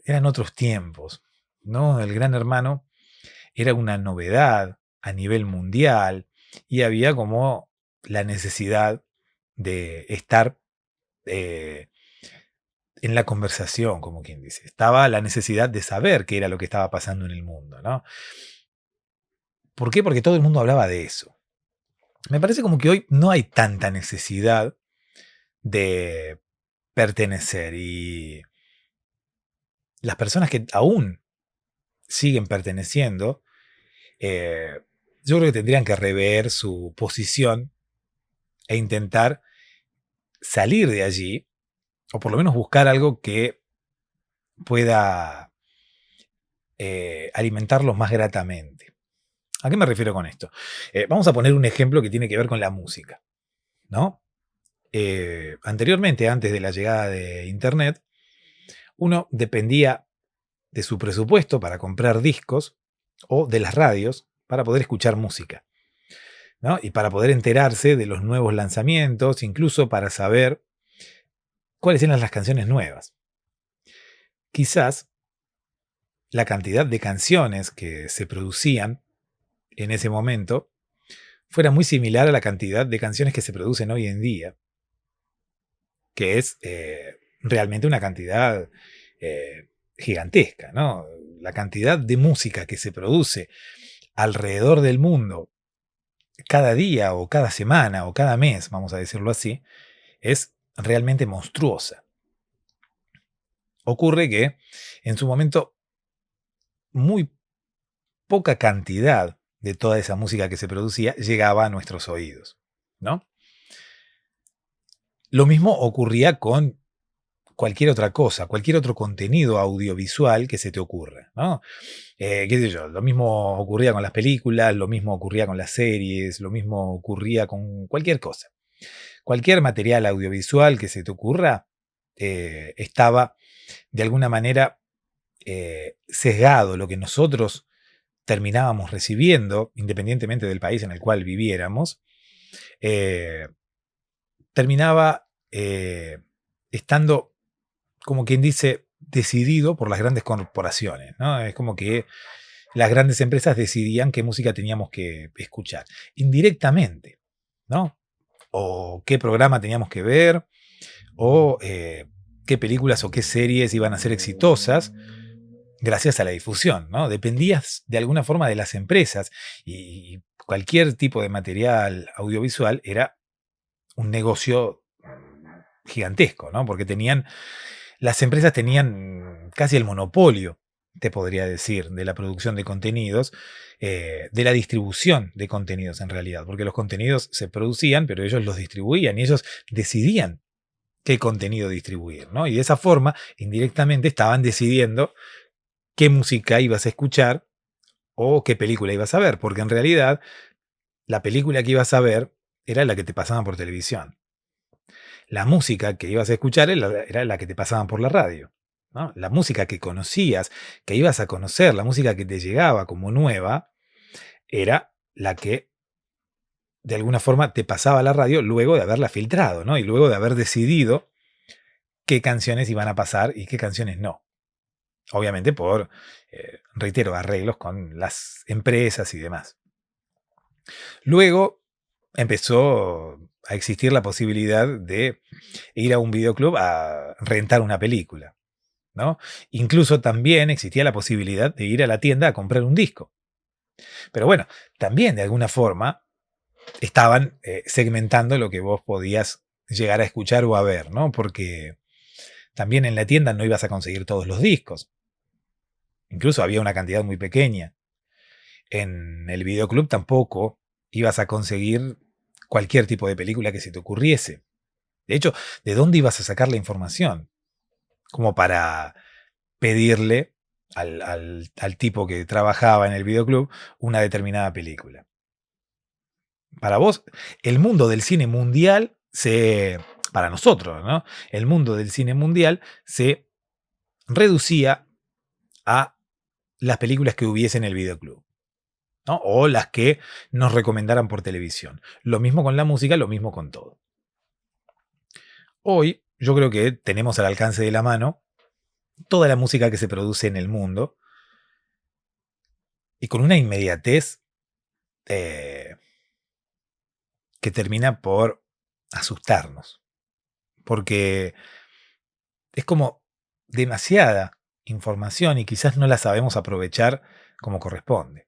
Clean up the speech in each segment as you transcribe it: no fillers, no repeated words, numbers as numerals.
eran otros tiempos, ¿no? El Gran Hermano era una novedad a nivel mundial y había como la necesidad de estar eh, en la conversación, como quien dice. Estaba la necesidad de saber qué era lo que estaba pasando en el mundo, ¿no? ¿Por qué? Porque todo el mundo hablaba de eso. Me parece como que hoy no hay tanta necesidad de pertenecer y las personas que aún siguen perteneciendo, eh, yo creo que tendrían que rever su posición e intentar salir de allí, o por lo menos buscar algo que pueda alimentarlos más gratamente. ¿A qué me refiero con esto? Vamos a poner un ejemplo que tiene que ver con la música, ¿no? Anteriormente, antes de la llegada de Internet, uno dependía de su presupuesto para comprar discos o de las radios para poder escuchar música, ¿no? Y para poder enterarse de los nuevos lanzamientos, incluso para saber cuáles eran las canciones nuevas. Quizás la cantidad de canciones que se producían en ese momento fuera muy similar a la cantidad de canciones que se producen hoy en día, que es realmente una cantidad gigantesca, ¿no? La cantidad de música que se produce alrededor del mundo cada día o cada semana o cada mes, vamos a decirlo así, es realmente monstruosa. Ocurre que en su momento muy poca cantidad de toda esa música que se producía llegaba a nuestros oídos, ¿no? Lo mismo ocurría con cualquier otra cosa, cualquier otro contenido audiovisual que se te ocurra, ¿no? Qué sé yo, lo mismo ocurría con las películas, lo mismo ocurría con las series, lo mismo ocurría con cualquier cosa. Cualquier material audiovisual que se te ocurra estaba de alguna manera sesgado. Lo que nosotros terminábamos recibiendo, independientemente del país en el cual viviéramos, eh, terminaba estando, como quien dice, decidido por las grandes corporaciones, ¿no? Es como que las grandes empresas decidían qué música teníamos que escuchar, indirectamente, ¿no? O qué programa teníamos que ver, o qué películas o qué series iban a ser exitosas gracias a la difusión, ¿no? Dependías de alguna forma de las empresas y cualquier tipo de material audiovisual era un negocio gigantesco, ¿no? Porque las empresas tenían casi el monopolio, te podría decir, de la producción de contenidos, de la distribución de contenidos en realidad, porque los contenidos se producían, pero ellos los distribuían y ellos decidían qué contenido distribuir, ¿no? Y de esa forma, indirectamente, estaban decidiendo qué música ibas a escuchar o qué película ibas a ver, porque en realidad la película que ibas a ver era la que te pasaban por televisión. La música que ibas a escuchar era la que te pasaban por la radio, ¿no? La música que conocías, que ibas a conocer, la música que te llegaba como nueva, era la que de alguna forma te pasaba a la radio luego de haberla filtrado, ¿no? Y luego de haber decidido qué canciones iban a pasar y qué canciones no. Obviamente por, reitero, arreglos con las empresas y demás. Luego empezó a existir la posibilidad de ir a un videoclub a rentar una película, ¿no? Incluso también existía la posibilidad de ir a la tienda a comprar un disco. Pero bueno, también de alguna forma estaban segmentando lo que vos podías llegar a escuchar o a ver, ¿no? Porque también en la tienda no ibas a conseguir todos los discos. Incluso había una cantidad muy pequeña. En el videoclub tampoco ibas a conseguir cualquier tipo de película que se te ocurriese. De hecho, ¿de dónde ibas a sacar la información? Como para pedirle al tipo que trabajaba en el videoclub una determinada película. Para vos, el mundo del cine mundial para nosotros, ¿no? El mundo del cine mundial se reducía a las películas que hubiese en el videoclub, ¿no? O las que nos recomendaran por televisión. Lo mismo con la música, lo mismo con todo. Hoy yo creo que tenemos al alcance de la mano toda la música que se produce en el mundo y con una inmediatez eh, que termina por asustarnos, porque es como demasiada información y quizás no la sabemos aprovechar como corresponde.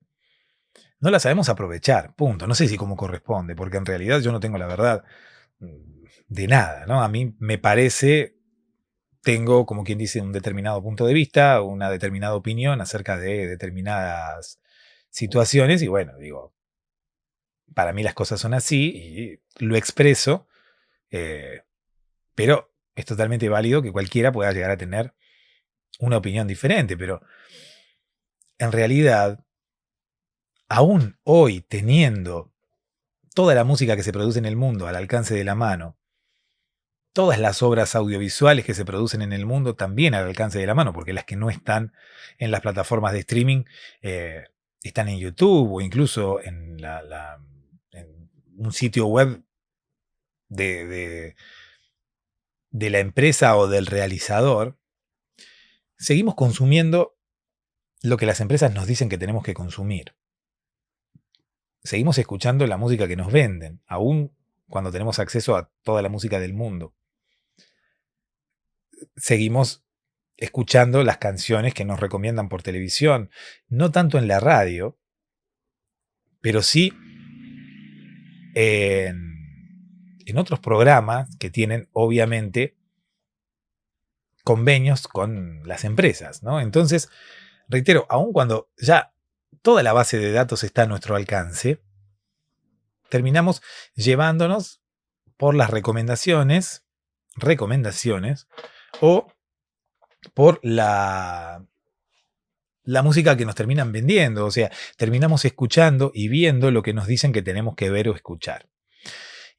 No la sabemos aprovechar, punto. No sé si como corresponde, porque en realidad yo no tengo la verdad de nada, ¿no? A mí me parece, tengo, como quien dice, un determinado punto de vista, una determinada opinión acerca de determinadas situaciones y bueno, digo, para mí las cosas son así y lo expreso, eh, pero es totalmente válido que cualquiera pueda llegar a tener una opinión diferente, pero en realidad, aún hoy teniendo toda la música que se produce en el mundo al alcance de la mano, todas las obras audiovisuales que se producen en el mundo también al alcance de la mano, porque las que no están en las plataformas de streaming eh, están en YouTube o incluso en un sitio web de, de- de la empresa o del realizador, seguimos consumiendo lo que las empresas nos dicen que tenemos que consumir. Seguimos escuchando la música que nos venden, aún cuando tenemos acceso a toda la música del mundo. Seguimos escuchando las canciones que nos recomiendan por televisión, no tanto en la radio, pero sí en otros programas que tienen obviamente convenios con las empresas, ¿no? Entonces, reitero, aun cuando ya toda la base de datos está a nuestro alcance, terminamos llevándonos por las recomendaciones o por la música que nos terminan vendiendo, o sea, terminamos escuchando y viendo lo que nos dicen que tenemos que ver o escuchar.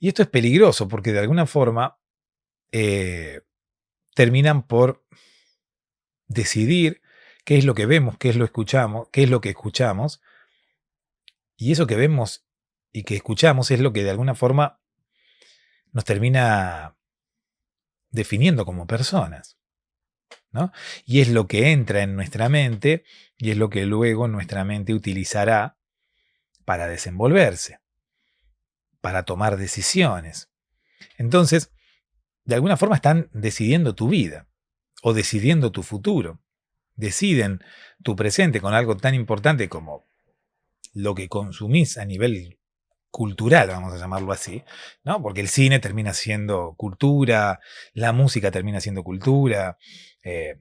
Y esto es peligroso porque de alguna forma eh, terminan por decidir qué es lo que vemos, qué es lo escuchamos, qué es lo que escuchamos, y eso que vemos y que escuchamos es lo que de alguna forma nos termina definiendo como personas, ¿no? Y es lo que entra en nuestra mente y es lo que luego nuestra mente utilizará para desenvolverse, para tomar decisiones. Entonces, de alguna forma están decidiendo tu vida o decidiendo tu futuro. Deciden tu presente con algo tan importante como lo que consumís a nivel cultural, vamos a llamarlo así, ¿no? Porque el cine termina siendo cultura, la música termina siendo cultura, eh,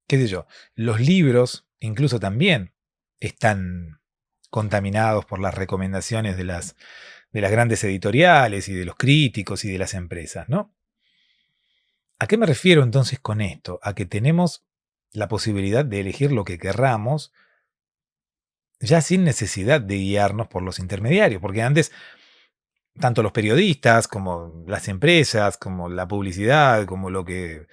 qué sé yo, los libros incluso también están contaminados por las recomendaciones de las grandes editoriales y de los críticos y de las empresas, ¿no? ¿A qué me refiero entonces con esto? A que tenemos la posibilidad de elegir lo que querramos ya sin necesidad de guiarnos por los intermediarios, porque antes tanto los periodistas como las empresas, como la publicidad, como lo que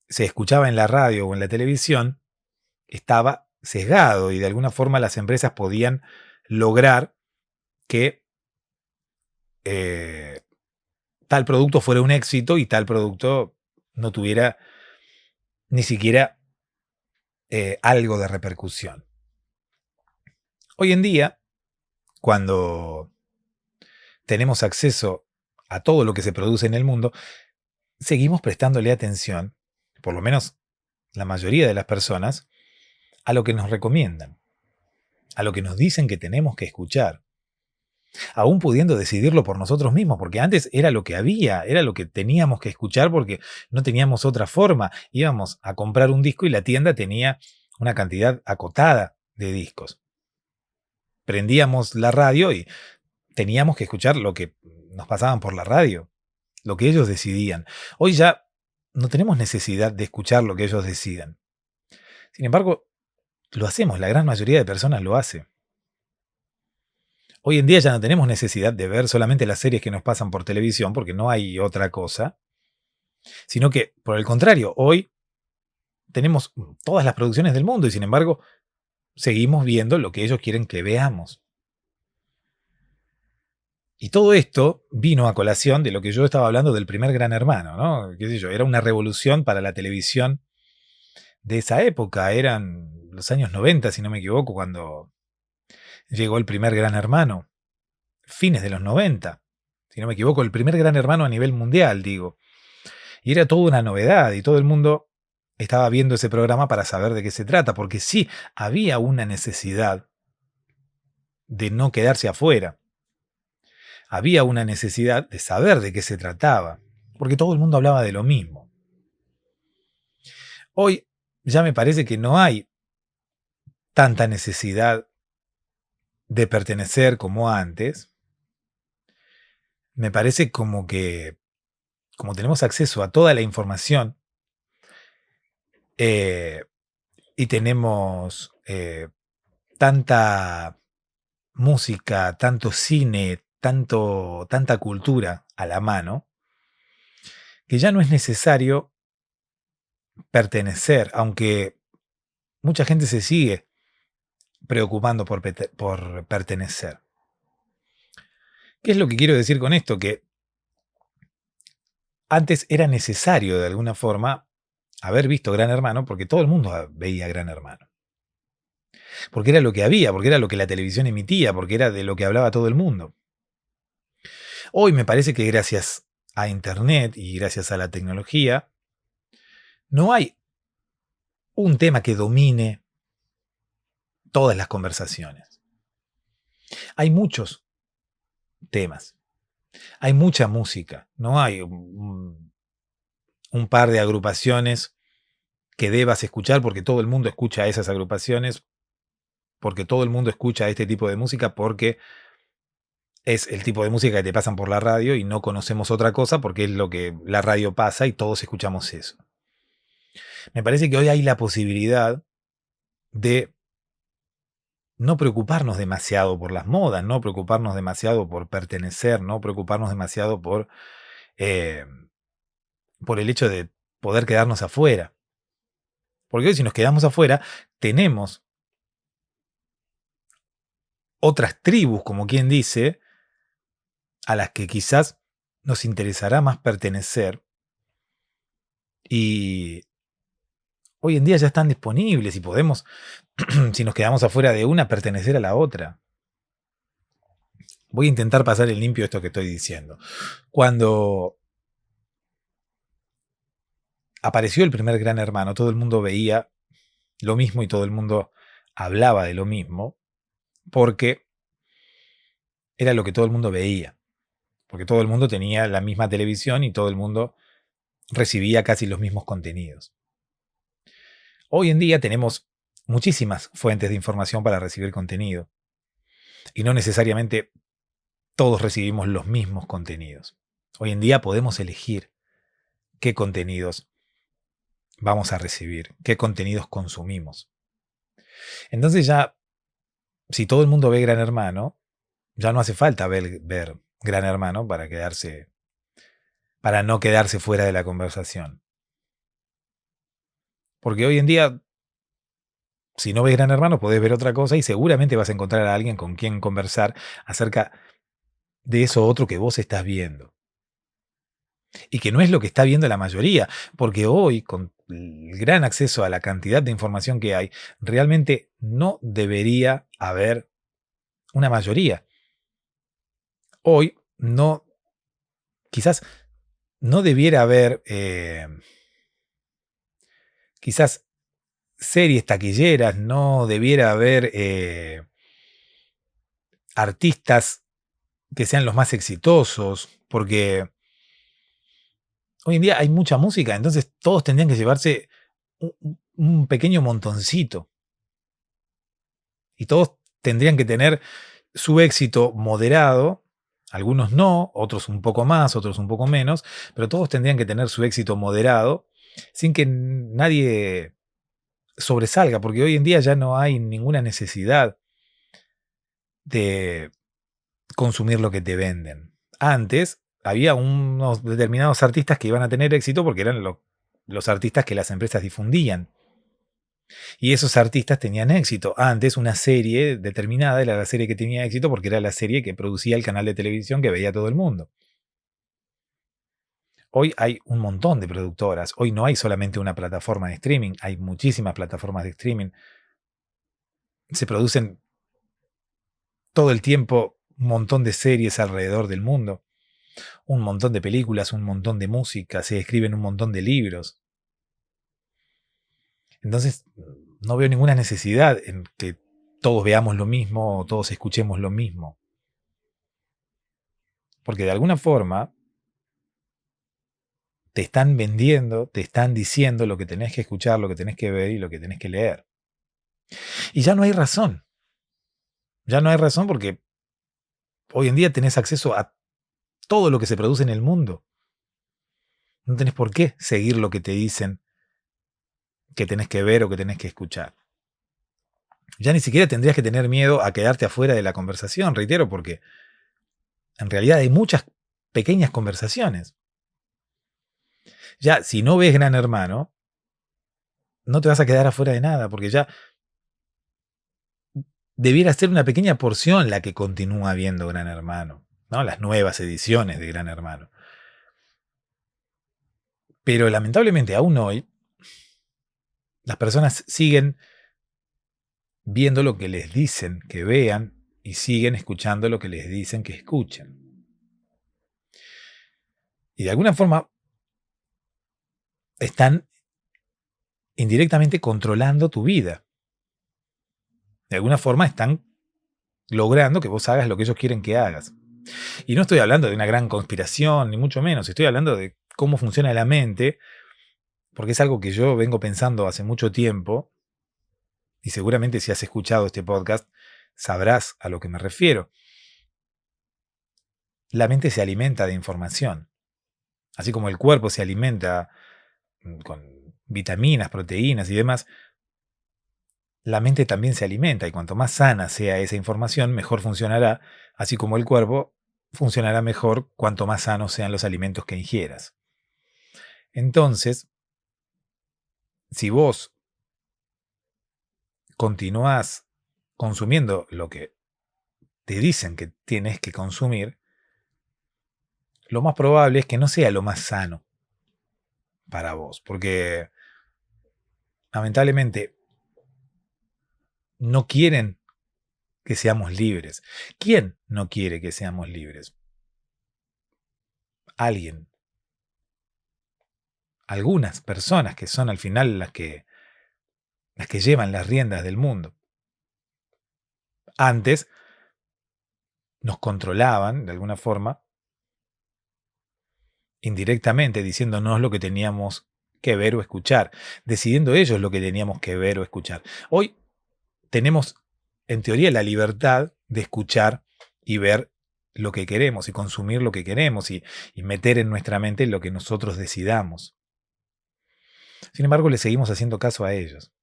se escuchaba en la radio o en la televisión, estaba sesgado y de alguna forma las empresas podían lograr que eh, tal producto fuera un éxito y tal producto no tuviera ni siquiera algo de repercusión. Hoy en día, cuando tenemos acceso a todo lo que se produce en el mundo, seguimos prestándole atención, por lo menos la mayoría de las personas, a lo que nos recomiendan, a lo que nos dicen que tenemos que escuchar, aún pudiendo decidirlo por nosotros mismos, porque antes era lo que había, era lo que teníamos que escuchar porque no teníamos otra forma. Íbamos a comprar un disco y la tienda tenía una cantidad acotada de discos. Prendíamos la radio y teníamos que escuchar lo que nos pasaban por la radio, lo que ellos decidían. Hoy ya no tenemos necesidad de escuchar lo que ellos decidan. Sin embargo, lo hacemos, la gran mayoría de personas lo hace. Hoy en día ya no tenemos necesidad de ver solamente las series que nos pasan por televisión, porque no hay otra cosa, sino que, por el contrario, hoy tenemos todas las producciones del mundo y sin embargo seguimos viendo lo que ellos quieren que veamos. Y todo esto vino a colación de lo que yo estaba hablando del primer Gran Hermano, ¿no? ¿Qué sé yo? Era una revolución para la televisión de esa época. Eran los años 90, si no me equivoco, cuando llegó el primer Gran Hermano. Fines de los 90, si no me equivoco, el primer Gran Hermano a nivel mundial, digo. Y era toda una novedad y todo el mundo estaba viendo ese programa para saber de qué se trata, porque sí, había una necesidad de no quedarse afuera. Había una necesidad de saber de qué se trataba, porque todo el mundo hablaba de lo mismo. Hoy ya me parece que no hay tanta necesidad de pertenecer como antes. Me parece como que, como tenemos acceso a toda la información, eh, y tenemos tanta música, tanto cine, tanta cultura a la mano, que ya no es necesario pertenecer, aunque mucha gente se sigue preocupando por pertenecer. ¿Qué es lo que quiero decir con esto? Que antes era necesario de alguna forma haber visto Gran Hermano porque todo el mundo veía Gran Hermano. Porque era lo que había, porque era lo que la televisión emitía, porque era de lo que hablaba todo el mundo. Hoy me parece que gracias a Internet y gracias a la tecnología, no hay un tema que domine todas las conversaciones. Hay muchos temas, hay mucha música, no hay un par de agrupaciones que debas escuchar porque todo el mundo escucha esas agrupaciones, porque todo el mundo escucha este tipo de música, porque es el tipo de música que te pasan por la radio y no conocemos otra cosa porque es lo que la radio pasa y todos escuchamos eso. Me parece que hoy hay la posibilidad de no preocuparnos demasiado por las modas, no preocuparnos demasiado por pertenecer, no preocuparnos demasiado eh, por el hecho de poder quedarnos afuera. Porque hoy si nos quedamos afuera, tenemos otras tribus, como quien dice, a las que quizás nos interesará más pertenecer y hoy en día ya están disponibles y podemos, si nos quedamos afuera de una, pertenecer a la otra. Voy a intentar pasar el limpio esto que estoy diciendo. Cuando apareció el primer Gran Hermano, todo el mundo veía lo mismo y todo el mundo hablaba de lo mismo, porque era lo que todo el mundo veía, porque todo el mundo tenía la misma televisión y todo el mundo recibía casi los mismos contenidos. Hoy en día tenemos muchísimas fuentes de información para recibir contenido y no necesariamente todos recibimos los mismos contenidos. Hoy en día podemos elegir qué contenidos vamos a recibir, qué contenidos consumimos. Entonces ya, si todo el mundo ve Gran Hermano, ya no hace falta ver Gran Hermano para no quedarse fuera de la conversación. Porque hoy en día, si no ves Gran Hermano, podés ver otra cosa y seguramente vas a encontrar a alguien con quien conversar acerca de eso otro que vos estás viendo. Y que no es lo que está viendo la mayoría, porque hoy, con el gran acceso a la cantidad de información que hay, realmente no debería haber una mayoría. Hoy no, quizás no debiera haber, quizás series taquilleras, no debiera haber artistas que sean los más exitosos, porque hoy en día hay mucha música, entonces todos tendrían que llevarse un pequeño montoncito y todos tendrían que tener su éxito moderado, algunos no, otros un poco más, otros un poco menos, pero todos tendrían que tener su éxito moderado sin que nadie sobresalga, porque hoy en día ya no hay ninguna necesidad de consumir lo que te venden. Antes había unos determinados artistas que iban a tener éxito porque eran los artistas que las empresas difundían. Y esos artistas tenían éxito. Antes una serie determinada era la serie que tenía éxito porque era la serie que producía el canal de televisión que veía todo el mundo. Hoy hay un montón de productoras. Hoy no hay solamente una plataforma de streaming, hay muchísimas plataformas de streaming. Se producen todo el tiempo un montón de series alrededor del mundo, un montón de películas, un montón de música, se escriben un montón de libros. Entonces, no veo ninguna necesidad en que todos veamos lo mismo o todos escuchemos lo mismo. Porque de alguna forma te están vendiendo, te están diciendo lo que tenés que escuchar, lo que tenés que ver y lo que tenés que leer. Y ya no hay razón. Ya no hay razón porque hoy en día tenés acceso a todo lo que se produce en el mundo. No tenés por qué seguir lo que te dicen que tenés que ver o que tenés que escuchar. Ya ni siquiera tendrías que tener miedo a quedarte afuera de la conversación, reitero, porque en realidad hay muchas pequeñas conversaciones. Ya, si no ves Gran Hermano, no te vas a quedar afuera de nada, porque ya debiera ser una pequeña porción la que continúa viendo Gran Hermano, ¿no? Las nuevas ediciones de Gran Hermano. Pero lamentablemente aún hoy, las personas siguen viendo lo que les dicen que vean y siguen escuchando lo que les dicen que escuchen. Y de alguna forma están indirectamente controlando tu vida. De alguna forma están logrando que vos hagas lo que ellos quieren que hagas. Y no estoy hablando de una gran conspiración, ni mucho menos. Estoy hablando de cómo funciona la mente, porque es algo que yo vengo pensando hace mucho tiempo, y seguramente si has escuchado este podcast, sabrás a lo que me refiero. La mente se alimenta de información. Así como el cuerpo se alimenta con vitaminas, proteínas y demás, la mente también se alimenta y cuanto más sana sea esa información, mejor funcionará, así como el cuerpo funcionará mejor cuanto más sanos sean los alimentos que ingieras. Entonces, si vos continuás consumiendo lo que te dicen que tienes que consumir, lo más probable es que no sea lo más sano para vos, porque lamentablemente no quieren que seamos libres. ¿Quién no quiere que seamos libres? Alguien. Algunas personas que son al final las que llevan las riendas del mundo. Antes nos controlaban de alguna forma, indirectamente, diciéndonos lo que teníamos que ver o escuchar, decidiendo ellos lo que teníamos que ver o escuchar. Hoy tenemos, en teoría, la libertad de escuchar y ver lo que queremos y consumir lo que queremos y meter en nuestra mente lo que nosotros decidamos. Sin embargo, le seguimos haciendo caso a ellos.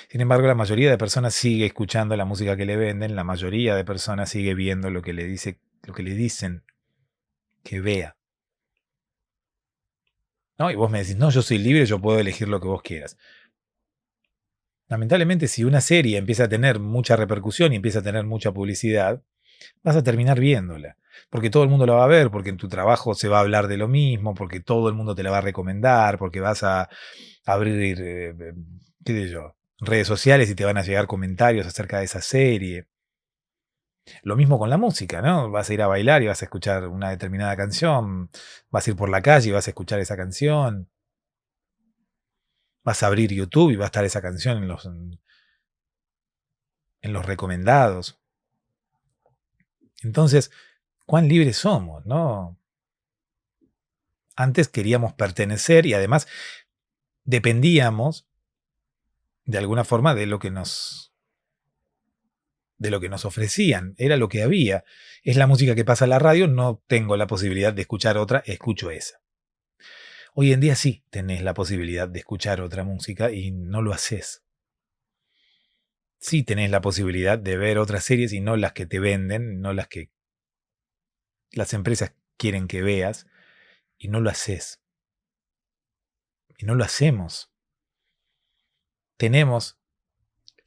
Sin embargo, la mayoría de personas sigue escuchando la música que le venden, la mayoría de personas sigue viendo lo que le dicen que vea. ¿No? Y vos me decís, no, yo soy libre, yo puedo elegir lo que vos quieras. Lamentablemente, si una serie empieza a tener mucha repercusión y empieza a tener mucha publicidad, vas a terminar viéndola. Porque todo el mundo la va a ver, porque en tu trabajo se va a hablar de lo mismo, porque todo el mundo te la va a recomendar, porque vas a abrir, qué sé yo, redes sociales y te van a llegar comentarios acerca de esa serie. Lo mismo con la música, ¿no? Vas a ir a bailar y vas a escuchar una determinada canción, vas a ir por la calle y vas a escuchar esa canción, vas a abrir YouTube y va a estar esa canción en los recomendados. Entonces, ¿cuán libres somos, no? Antes queríamos pertenecer y además dependíamos de alguna forma de lo que nos ofrecían, era lo que había. Es la música que pasa en la radio, no tengo la posibilidad de escuchar otra, escucho esa. Hoy en día sí tenés la posibilidad de escuchar otra música y no lo haces. Sí tenés la posibilidad de ver otras series y no las que te venden, no las que las empresas quieren que veas, y no lo haces. Y no lo hacemos. Tenemos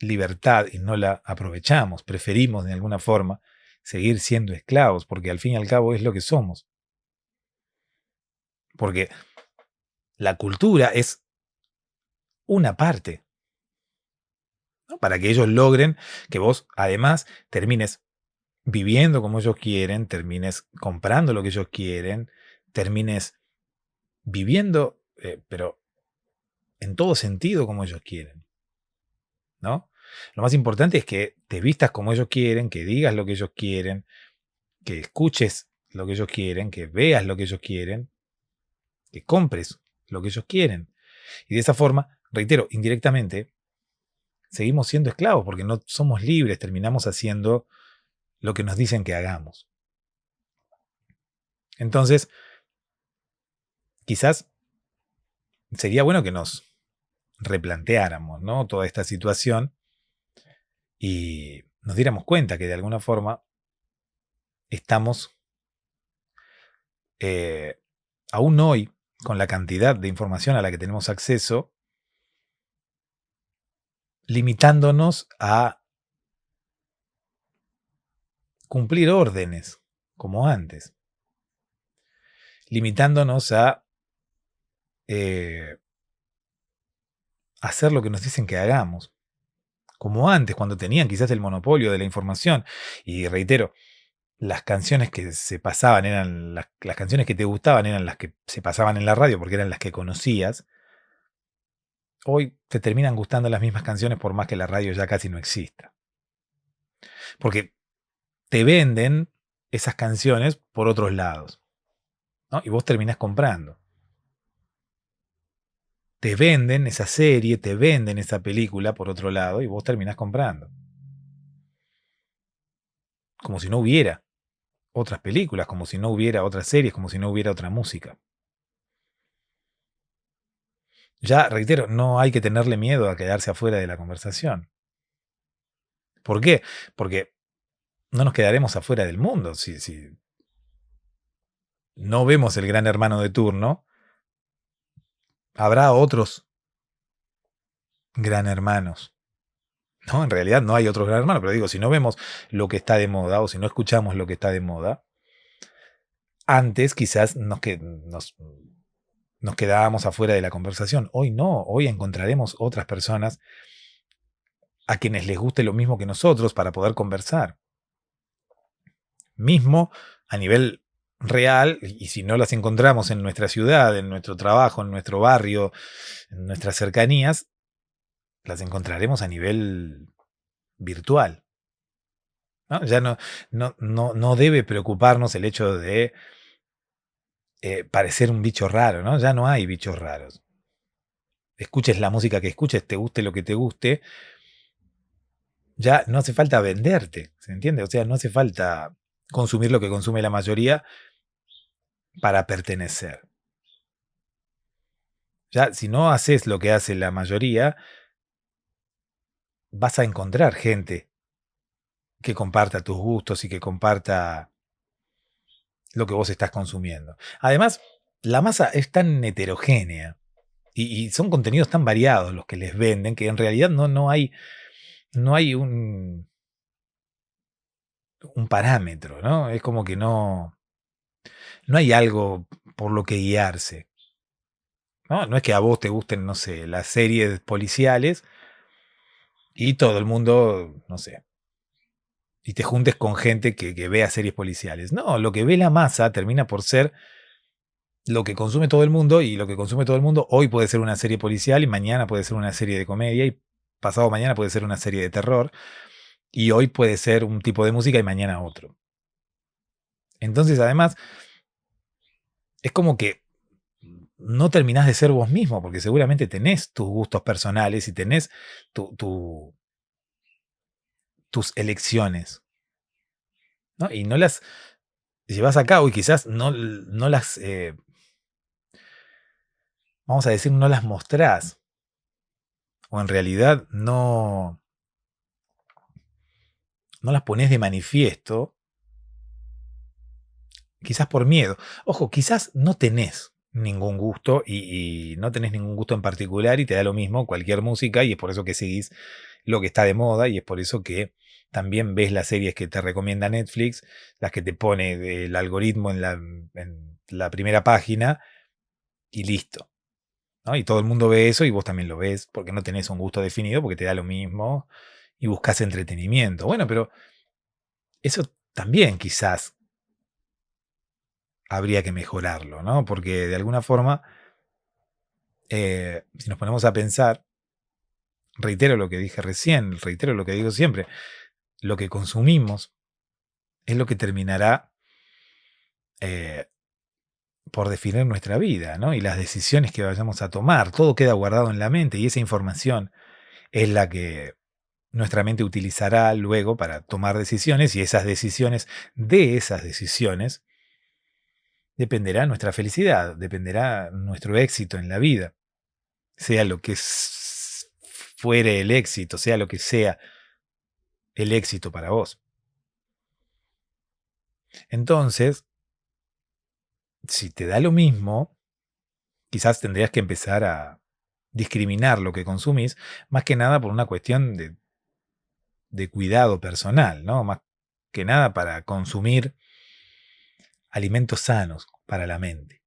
libertad y no la aprovechamos. Preferimos de alguna forma seguir siendo esclavos, porque al fin y al cabo es lo que somos. Porque la cultura es una parte, ¿no? Para que ellos logren que vos además termines viviendo como ellos quieren, termines comprando lo que ellos quieren, termines viviendo, pero en todo sentido como ellos quieren, ¿no? Lo más importante es que te vistas como ellos quieren, que digas lo que ellos quieren, que escuches lo que ellos quieren, que veas lo que ellos quieren, que compres lo que ellos quieren. Y de esa forma, reitero, indirectamente, seguimos siendo esclavos porque no somos libres, terminamos haciendo lo que nos dicen que hagamos. Entonces, quizás sería bueno que nos replanteáramos, ¿no?, toda esta situación y nos diéramos cuenta que de alguna forma estamos, eh, aún hoy, con la cantidad de información a la que tenemos acceso, limitándonos a cumplir órdenes, como antes, limitándonos a eh, hacer lo que nos dicen que hagamos, como antes, cuando tenían quizás el monopolio de la información. Y reitero, las canciones que se pasaban eran las canciones que te gustaban eran las que se pasaban en la radio porque eran las que conocías. Hoy te terminan gustando las mismas canciones por más que la radio ya casi no exista. Porque te venden esas canciones por otros lados, ¿no? Y vos terminás comprando. Te venden esa serie, te venden esa película por otro lado y vos terminás comprando. Como si no hubiera otras películas, como si no hubiera otras series, como si no hubiera otra música. Ya, reitero, no hay que tenerle miedo a quedarse afuera de la conversación. ¿Por qué? Porque no nos quedaremos afuera del mundo. Si no vemos el gran hermano de turno, habrá otros gran hermanos. No, en realidad no hay otros gran hermanos, pero digo, si no vemos lo que está de moda o si no escuchamos lo que está de moda, antes quizás nos quedábamos afuera de la conversación. Hoy no, hoy encontraremos otras personas a quienes les guste lo mismo que nosotros para poder conversar. Mismo a nivel real, y si no las encontramos en nuestra ciudad, en nuestro trabajo, en nuestro barrio, en nuestras cercanías, las encontraremos a nivel virtual, ¿no? Ya no debe preocuparnos el hecho de parecer un bicho raro, ¿no? Ya no hay bichos raros. Escuches la música que escuches, te guste lo que te guste, ya no hace falta venderte, ¿se entiende? O sea, no hace falta consumir lo que consume la mayoría para pertenecer. Ya, si no haces lo que hace la mayoría, vas a encontrar gente que comparta tus gustos y que comparta lo que vos estás consumiendo. Además, la masa es tan heterogénea y son contenidos tan variados los que les venden que en realidad no hay un parámetro, ¿no? Es como que no hay algo por lo que guiarse, ¿no? No es que a vos te gusten, no sé, las series policiales y todo el mundo, no sé, y te juntes con gente que vea series policiales. No, lo que ve la masa termina por ser lo que consume todo el mundo, y lo que consume todo el mundo hoy puede ser una serie policial y mañana puede ser una serie de comedia y pasado mañana puede ser una serie de terror y hoy puede ser un tipo de música y mañana otro. Entonces, además, es como que no terminás de ser vos mismo, porque seguramente tenés tus gustos personales y tenés tus elecciones, ¿no? Y no las llevas a cabo y quizás no las, vamos a decir, no las mostrás. O en realidad no las ponés de manifiesto, quizás por miedo. Ojo, quizás no tenés ningún gusto y no tenés ningún gusto en particular y te da lo mismo cualquier música y es por eso que seguís lo que está de moda y es por eso que también ves las series que te recomienda Netflix, las que te pone el algoritmo en la primera página y listo, ¿no? Y todo el mundo ve eso y vos también lo ves porque no tenés un gusto definido, porque te da lo mismo y buscas entretenimiento. Bueno, pero eso también quizás habría que mejorarlo, ¿no? Porque de alguna forma, si nos ponemos a pensar, reitero lo que dije recién, reitero lo que digo siempre, lo que consumimos es lo que terminará eh, por definir nuestra vida, ¿no? Y las decisiones que vayamos a tomar, todo queda guardado en la mente y esa información es la que nuestra mente utilizará luego para tomar decisiones y de esas decisiones, dependerá nuestra felicidad, dependerá nuestro éxito en la vida, sea lo que fuere el éxito, sea lo que sea el éxito para vos. Entonces, si te da lo mismo, quizás tendrías que empezar a discriminar lo que consumís, más que nada por una cuestión de cuidado personal, ¿no? Más que nada para consumir alimentos sanos para la mente.